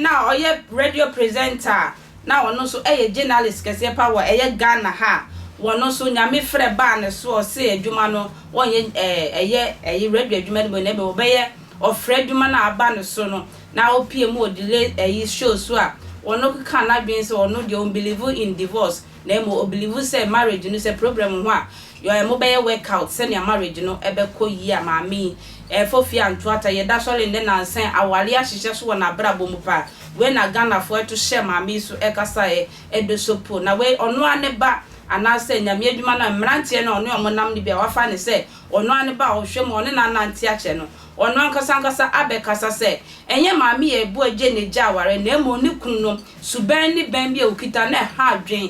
na oye radio presenter na ono so journalist kese pa wa Ghana ha wono so nyame frɛ ba ne so se adwuma no wonye radio adwuma no ne be obeye ofrɛ adwuma na aba ne so no na opie mu delay show so a wono ka na dwen se wono de believe in divorce na mo believe say marriage no say problem ho a yo mo be workout say na marriage no ebe ko yi a maami fofi antuata ye da sole ne nansen awale ahihye so na brabo mu pa we na Ghana fo to share maami so ekasa edo sopo na we ono ane ba anase nyame adwuma na mrantie na ono omonam ne bia wafa ne se ono ane ba ohwe mo ne na nante ache no ono ankasa abekasa se enye maami ye bu aje ne jaware na emo ne kunu no suban ni ban bia okita na ha adwen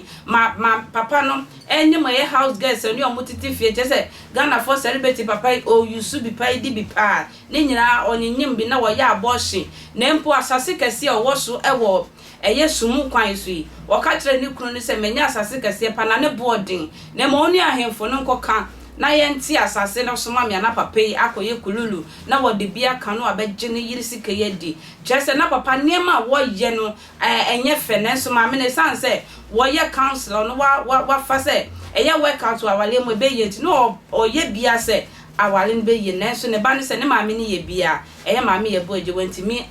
papa no enye mo ye house girls oni omotiti fie je se Ghana for celebrity papa o yusu bi pa di bi pa ne nyina onyinyim bi na wo ya abortion na empo asase kese o wo so ewo eye sumu kwan so yi wo ka kire ni kunu ni se menya asase kese pa na ne boarding na mo oni ahemfo no nkoka na yenti asase no so ma me na papa yi akoye kululu na wo de bia kanu abegye ne yiri sika yedi chese na papa niema wo ye no enye fe na so ma me ne sanse wo ye counselor no wa fa se eye workout awale mo be ye ti no oye bia se awale be ye na so ne ba ne se ne ma me ne ye bia eye ma me ye bo eje wantimi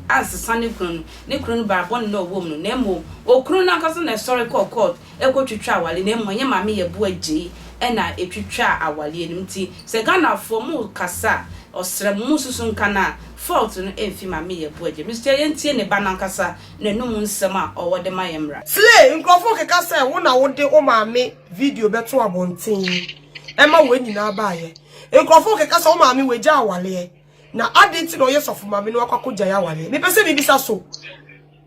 ansesa ne kunu ba bon no wo mu na mo okunu na kaso na sorry court ekotwitwa awale na mo ye ma me ye bo eje ena etwitwa awale enim ti se Ghana for mu kasa osrem mu susu nka na fault no emfi ma me ye bo eje Mr. Yentie ne ba na kasa na num nsem a owode ma yemra slay nkrofo keka say wo na wo de o maame video beto abonten ema we nyina ba ye nkrofo keka say o maame we ja awale na adenti no yesofu maame no akwa koja ya awale me pese bibisa so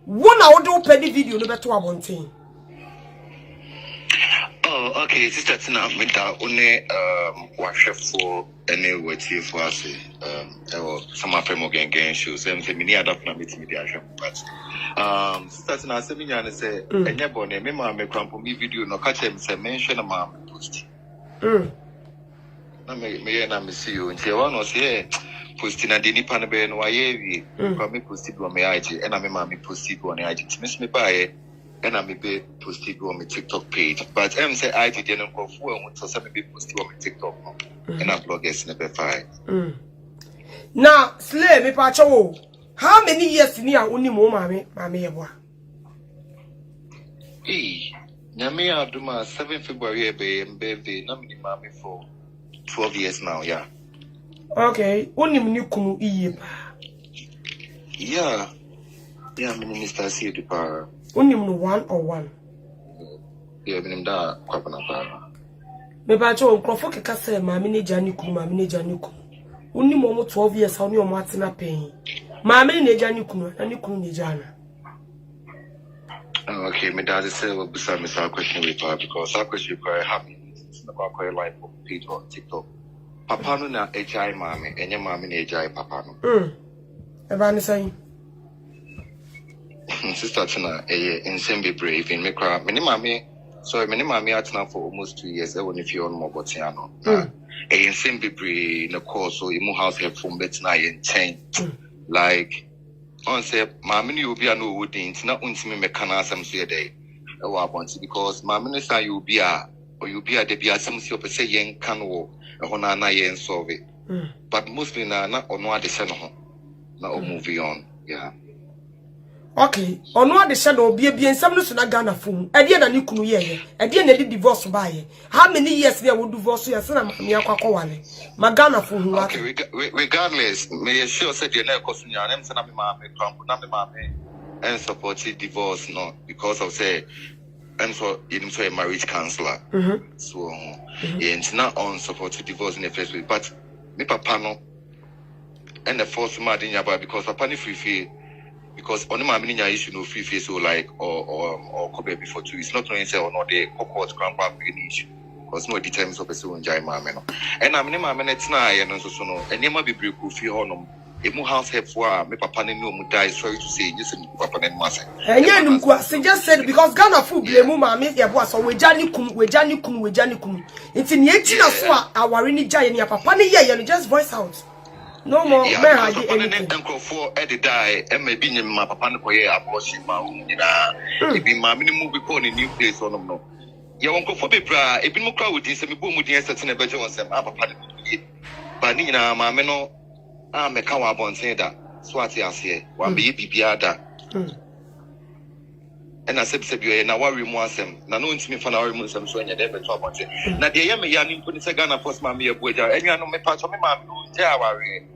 wo na wo de o pedi video no beto abonten. Oh, okay, sister Tina, with that only for any waiting for us. Some of them again shows them say many other meeting with the but sister Tina say me and say any bonne me ma me crampo me video no catch him say mention a mom post. Na me na see you and say one no say posting na deni pa na be no aye wi kwa me post do me IG and me ma me post do on IG miss me buy and I may be posted on my TikTok page. But I'm say I didn't go for and so some be posted on my TikTok and I bloggers never find. Now, slay me pacho. How many years in here only more Maame Yeboah? Nyame aduma 7 February be mbebe na me Maame for 12 years now, yeah. Okay, only me kunu iye pa. Yeah. Yeah, Minister Asiedu pa. Unim no 1 or 1. Yeah, minim da kwapana pa. Me ba cho nkrofo keka say maame ne jani kunu maame ne jani kunu. Unim mo 12 years oni o mo atena pen. Maame ne jani kunu na ne kunu ne jana. Okay, my dad say well beside me some question with her because our question require happy about quite life on page on TikTok. Papa no na ejai maame, enye maame na ejai papa no. E ba ni say Sister Tina, insane be brave in me cry. Many mammy, sorry, many mammy atna for almost 2 years. I want if you on more botiano. Insane be brave in the course, so you move house help from betina and 10. Like, on say, mammy, you will be a no wooding, not until me can ask some say day. Because mammy say you be a, or you be a debia some see per se yen can walk, a honana yen solve it. But mostly not on what they send home. Now moving on, yeah. Okay, ono ade hye no bia nsam no so na Ghana fom. Ade na ne kunu ye. Ade na di divorce ba ye. How many years they will divorce you na maami akwakọ wale. Ma Ghana fom hu. Okay, regardless, me sure said you na kosu nya am say na me maami krampo na me maami and support divorce no because of say and so you say a marriage counselor. So yeah, it's not on support divorce in the first place, but me papa no and the first mad in yaba because papa ni free because on my mini issue no free face so like or cover before 2 it's not only say or not the court grandpa issue because no determines of person enjoy my no and I'm in my minute na ya no so no and never be break free honom e mu house help for me papa ne no mu die sorry to say you say papa ne ma say enya num kwa just said because Ghana food blame mu Maame Yeboah so we jani kunu nti ne echi na so a aware ni gya ye ne papa ne ye no just voice out No more. Yeah, I because papa ne nkrofo e dey die e ma bi nyem ma papa ne koye abortion ma nyina e bi ma minimum bi ko ne new place onom no ye won nkrofo be bra e bi mo kra wodi se me bo mu din set na beje won sem papa ne ba ni nyina ma me no me ka wa bonten da so ate ase wa be bibia da and I said, na worry more asem. Na no intimi fa na worry more asem so anya dey beto abonche. Na de ye me ya ni mponi se Ghana post Maame Yeboah. Enya no me pa so me Maame no nje aware.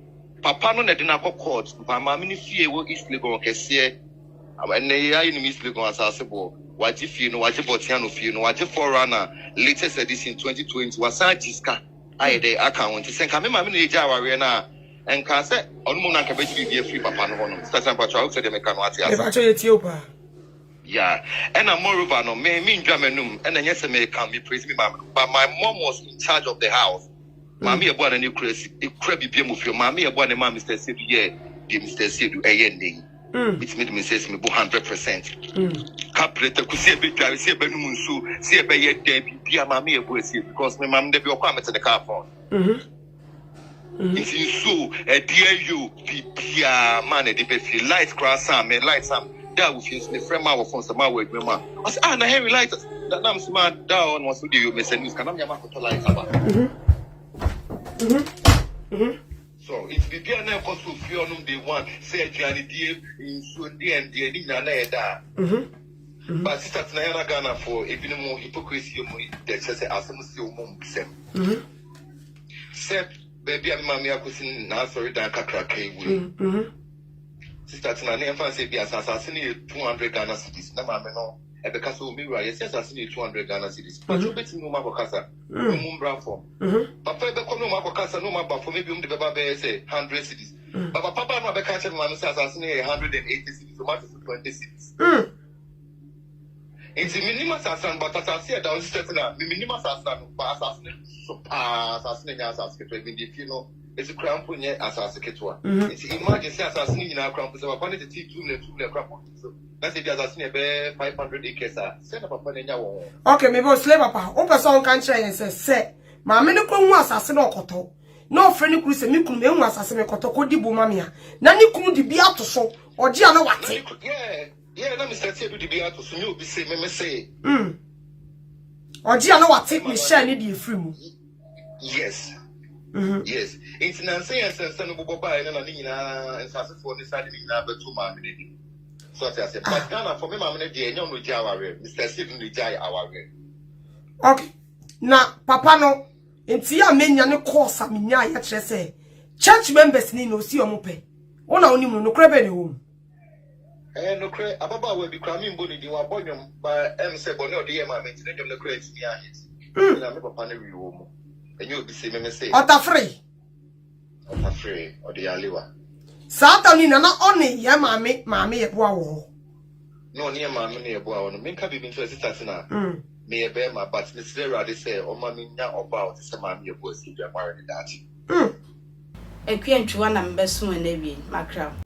Papa no na de na court. Pa Maame ni fie wo East Legon kese. Ene ya ni East Legon asase bo. Waji fie no waji botiano fie no waji forerunner latest edition 2020 wasan jiska. Aye dey account se nka me Maame no nje aware na enka se onumu na nka beji bi free papa no hono. Station patro out say dem ka no ate asa. E patro Ethiopia. Yeah, and moreover, no, me in Germanum, and then yes, me can me praise me, but my mom was in charge of the house. Maame Yeboah and crazy, it crabby be with your Maame Yeboah and Mr. Asiedu, yeah, the Mr. Asiedu, a ending. It's made me say, me 100%. Calculator could see a bit, I see a benum, so see a bay, Debbie, Maame Yeboah, because my mom, they be comment to the car phone. It's in so, a dear you, Pia, man, a debate, lights cross some, lights some. That was the friend my phone some work with ma. I said, na Henry light that I'm smart down was with you, Mr. News. Can I have to light about? So it's the dear name cost to fear on the one, say Johnny dear in Sunday and dear Nina da. But sister Nayana Ghana for even more hypocrisy, the chess as a Muslim mum. Said, baby, and Mammy, I could see now sorry that crack. Sister Tina never say be assassinate 200 Ghana cedis. Na mama no e be kaso mi wa yes assassinate 200 Ghana cedis. But you bet no ma bokasa. No mumbra form. Papa be come no ma bokasa no ma ba for maybe the baba be say 100 cedis. But papa no be catch man say assassinate 180 cedis. So much 20 cedis. It's minimum assassin but assassin down straight na minimum assassin but assassinate so assassinate assassinate we dey know. It's a crown for your assassin. It's emergency assassin in our crown. So, upon the T2 and crown. So, that's the assassin about 500 acres. Send up upon any one. Okay, maybe slave up. Open song country and say, Mamma no come assassin or koto. No friend who say, me come in assassin a koto, could be mamma. Nanny couldn't be out to so, or Giano what? Yeah, let me start to be out to so you be say, me say. Or Giano what take me share need you free. Yes. Yes, it's Nancy and Sensible Boba and Nina and Sassaford decided in number 2 minutes. So I said, but Ghana for me, Mamma, dear, no Java, Mr. Sidney Jai, our way. Okay, now, Papa no, in Tia Mania no course, I mean, I say, church members need no see your mope. One only no crab any home. And no crab, Ababa will be cramming body, you are born by M. Sebono, dear, my maintenance of the crates near it. And I'm a panel room. And you'll be saying, say, Otafree or the Aliwa. Saturday, not only ya Maame Yeboah. No, near Maame Yeboah, make up even to a sister now. May a bear my but Miss Vera, they say, or Mammy now about some Maame Yeboah, if you're married that. A queen to one and best soon, maybe, my crown.